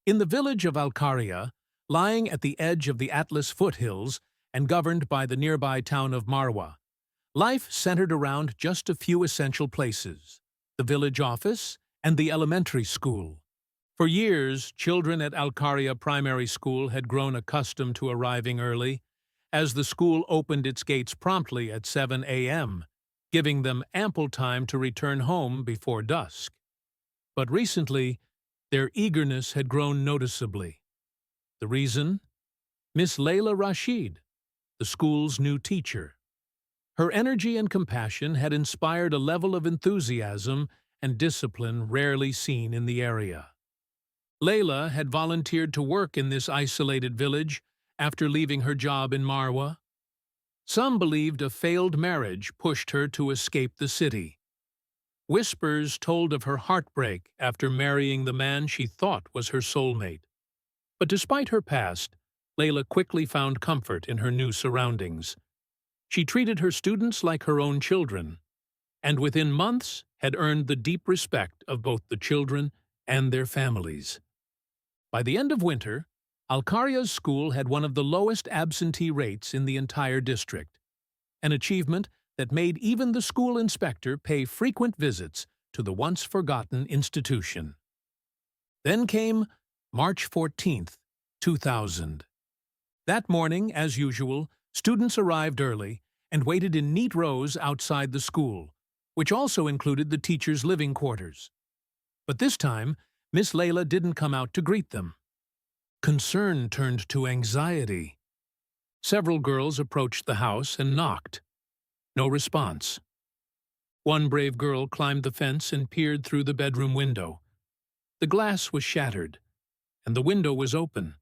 In the village of Alcaria, lying at the edge of the Atlas foothills and governed by the nearby town of Marwa, life centered around just a few essential places: the village office and the elementary school. For years, children at Alcaria Primary School had grown accustomed to arriving early, as the school opened its gates promptly at 7 a.m., giving them ample time to return home before dusk. But recently, their eagerness had grown noticeably. The reason? Miss Layla Rashid, the school's new teacher. Her energy and compassion had inspired a level of enthusiasm and discipline rarely seen in the area. Layla had volunteered to work in this isolated village after leaving her job in Marwa. Some believed a failed marriage pushed her to escape the city. Whispers told of her heartbreak after marrying the man she thought was her soulmate. But despite her past, Layla quickly found comfort in her new surroundings. She treated her students like her own children, and within months had earned the deep respect of both the children and their families. By the end of winter, Alcaria's school had one of the lowest absentee rates in the entire district, an achievement that made even the school inspector pay frequent visits to the once-forgotten institution. Then came March 14th, 2000. That morning, as usual, students arrived early and waited in neat rows outside the school, which also included the teachers' living quarters. But this time, Miss Layla didn't come out to greet them. Concern turned to anxiety. Several girls approached the house and knocked. No response. One brave girl climbed the fence and peered through the bedroom window. The glass was shattered, and the window was open.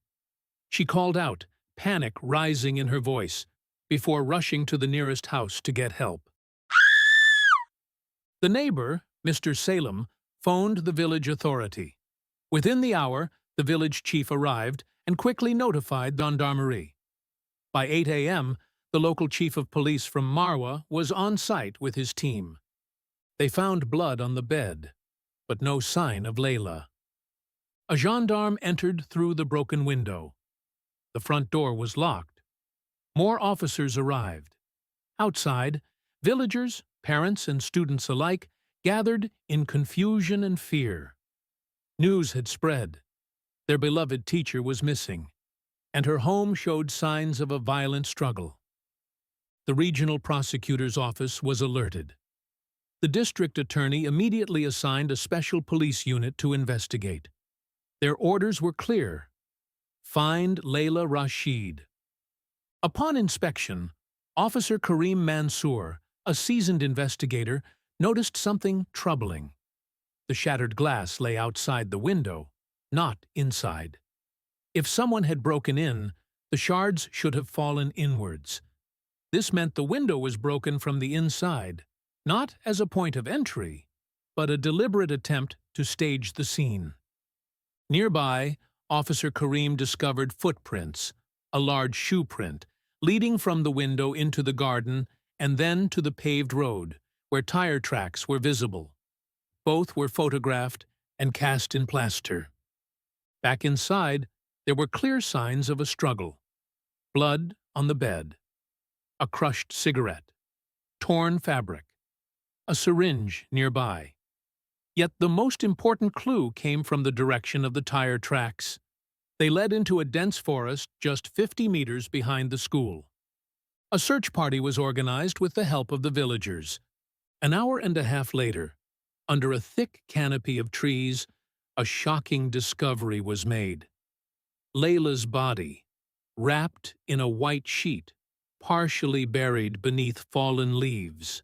She called out, panic rising in her voice, before rushing to the nearest house to get help. The neighbor, Mr. Salem, phoned the village authority. Within the hour, the village chief arrived and quickly notified gendarmerie. By 8 a.m., the local chief of police from Marwa was on site with his team. They found blood on the bed, but no sign of Layla. A gendarme entered through the broken window. The front door was locked. More officers arrived. Outside, villagers, parents, and students alike gathered in confusion and fear. News had spread. Their beloved teacher was missing, and her home showed signs of a violent struggle. The regional prosecutor's office was alerted. The district attorney immediately assigned a special police unit to investigate. Their orders were clear: find Layla Rashid. Upon inspection, Officer Karim Mansour, a seasoned investigator, noticed something troubling. The shattered glass lay outside the window, not inside. If someone had broken in, the shards should have fallen inwards. This meant the window was broken from the inside, not as a point of entry, but a deliberate attempt to stage the scene. Nearby, Officer Karim discovered footprints, a large shoe print, leading from the window into the garden and then to the paved road, where tire tracks were visible. Both were photographed and cast in plaster. Back inside, there were clear signs of a struggle: blood on the bed, a crushed cigarette, torn fabric, a syringe nearby. Yet the most important clue came from the direction of the tire tracks. They led into a dense forest just 50 meters behind the school. A search party was organized with the help of the villagers. An hour and a half later, under a thick canopy of trees, a shocking discovery was made. Layla's body, wrapped in a white sheet, partially buried beneath fallen leaves.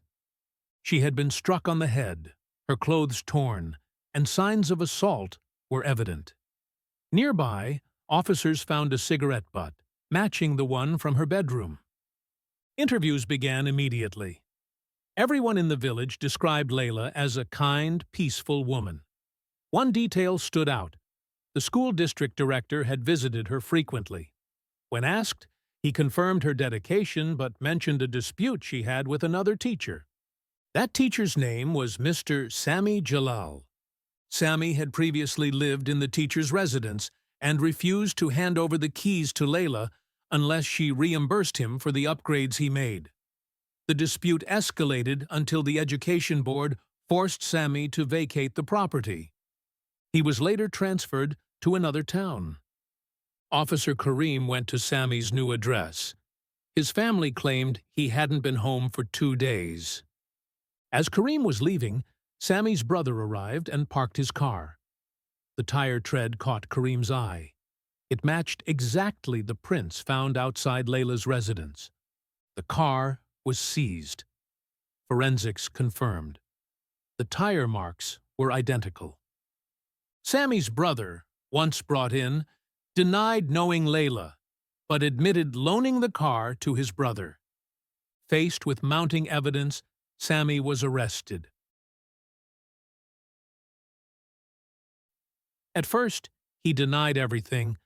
She had been struck on the head, her clothes torn, and signs of assault were evident. Nearby, officers found a cigarette butt, matching the one from her bedroom. Interviews began immediately. Everyone in the village described Layla as a kind, peaceful woman. One detail stood out: the school district director had visited her frequently. When asked, he confirmed her dedication but mentioned a dispute she had with another teacher. That teacher's name was Mr. Sami Jalal. Sami had previously lived in the teacher's residence and refused to hand over the keys to Layla unless she reimbursed him for the upgrades he made. The dispute escalated until the education board forced Sammy to vacate the property. He was later transferred to another town. Officer Kareem went to Sammy's new address. His family claimed he hadn't been home for 2 days. As Kareem was leaving, Sammy's brother arrived and parked his car. The tire tread caught Kareem's eye. It matched exactly the prints found outside Layla's residence. The car was seized. Forensics confirmed. The tire marks were identical. Sammy's brother, once brought in, denied knowing Layla, but admitted loaning the car to his brother. Faced with mounting evidence, Sammy was arrested. At first, he denied everything,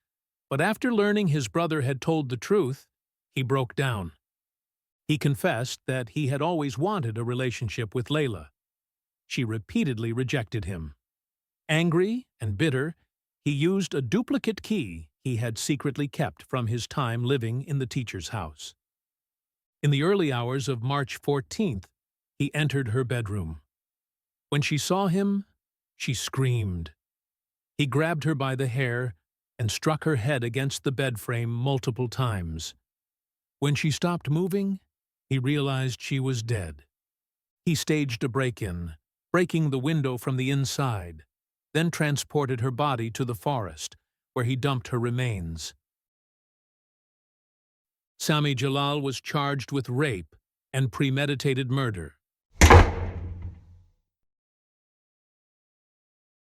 but after learning his brother had told the truth, he broke down. He confessed that he had always wanted a relationship with Layla. She repeatedly rejected him. Angry and bitter, he used a duplicate key he had secretly kept from his time living in the teacher's house. In the early hours of March 14th, he entered her bedroom. When she saw him, she screamed. He grabbed her by the hair and struck her head against the bed frame multiple times. When she stopped moving, he realized she was dead. He staged a break-in, breaking the window from the inside, then transported her body to the forest, where he dumped her remains. Sammy Jalal was charged with rape and premeditated murder.